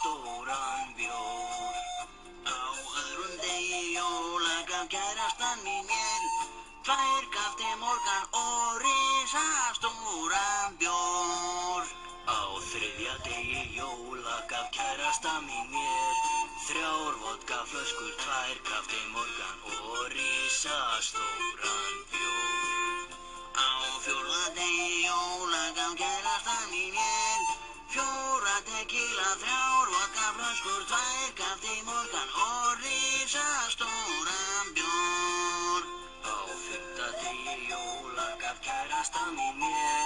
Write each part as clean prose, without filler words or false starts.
stóran bjór. Á öðrum degi jóla gaf kærastan mín mér 2 kafti morgan og risastóran bjór. Á 3. degi jóla gaf kærastan mín mér 3 vodkaflöskur, 2 kafti morgan og risastóran bjór. Á 4. degi jóla gaf kærastan mín mér 4 tequila, 3 vodkaflöskur, 2 kafti morgan og risastóran bjór. Á 5. degi jóla gaf kærastan mín mér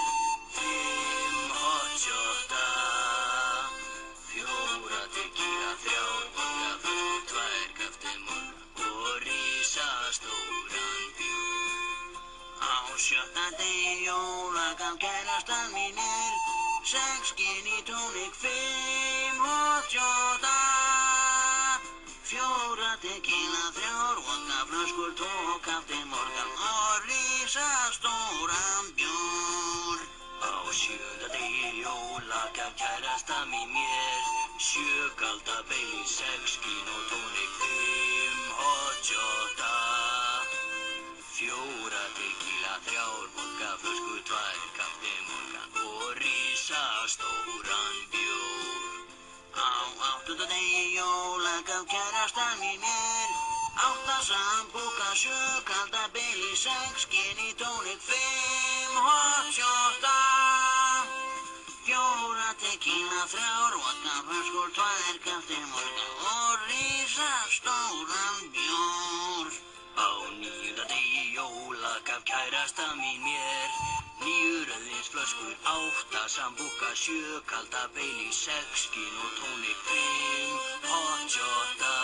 5 hot shotta, 4 tequila, 3 vodkaflöskur, 2 kafti morgan og risastóran bjór. Á 7. degi jóla gaf kærastan mín mér 6 gin y tonic, 5 hot shotta, 4 tequila, 3 vodkaflöskur, 2 kafti morgan og risastóran bjór. Á 7. degi jóla gaf kærastan mín mér 7 kalda Baileys, 6 gin og tonic, 5 hot shotta, 4 tequila, 3 vodkaflöskur, 2 kafti morgan og risastóran bjór. Á 8. degi jóla gaf kærastan mín mér 8 sambúka, 7 kalda Baileys, 6 gin y tonic, 5 hot shotta, 4 tequila, 3 vodkaflöskur, 2 kafti morgan og risastóran bjór. Á 9. degi jóla gaf kærastan mín mér 9 rauðvínsflöskur, 8 sambúka, 7 kalda Baileys, 6 gin og tonic, 5 hot shotta,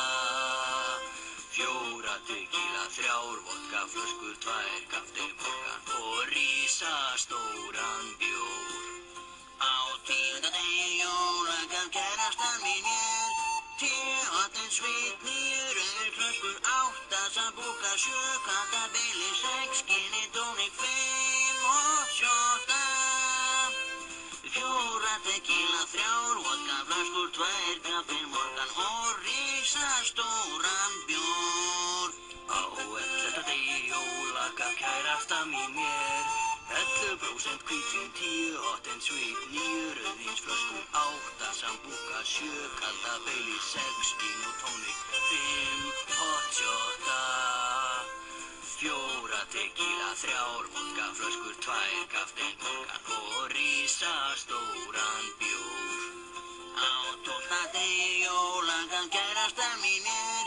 4 tequila, 3 vodkaflöskur, 2 kafti morgan og risastóran bjór. Á 10. degi jóla gaf kærastan mín mér 10 hot and sweet, 9 rauðvínsflöskur, 8 sambúka, 7 kalda Baileys, 6 gin y tonic, 5 hot shotta, 4 tequila, 3 vodkaflöskur, 2 kafti morgan og risastóran bjór. Á 11. degi jóla gaf kærastan mín mér 11% hvítvín, 10 hot and sweet, 9 rauðvínsflöskur, 8 sambúka, 7 kalda Baileys, 6 gin og tonic, 5 hot shotta, 4 tequila, 3 vodkaflöskur, 2 kafti morgan og risastóran bjór. Á 12. degi jóla gaf kærastan mín mér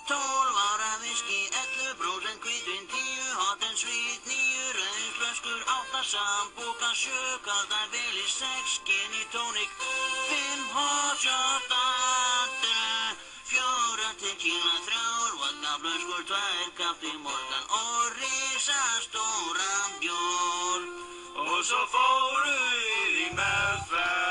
12 ára viski, 11% hvítvín, 10 hot and sweet, 9 rauðvínsflöskur, 8 sambúka, 7 kalda Baileys, 6 gin y tonic, 5 hot shotta, 4 tequila, 3 vodkaflöskur, 2 kafti morgan og risastóran bjór. Og svo fóru við í meðferð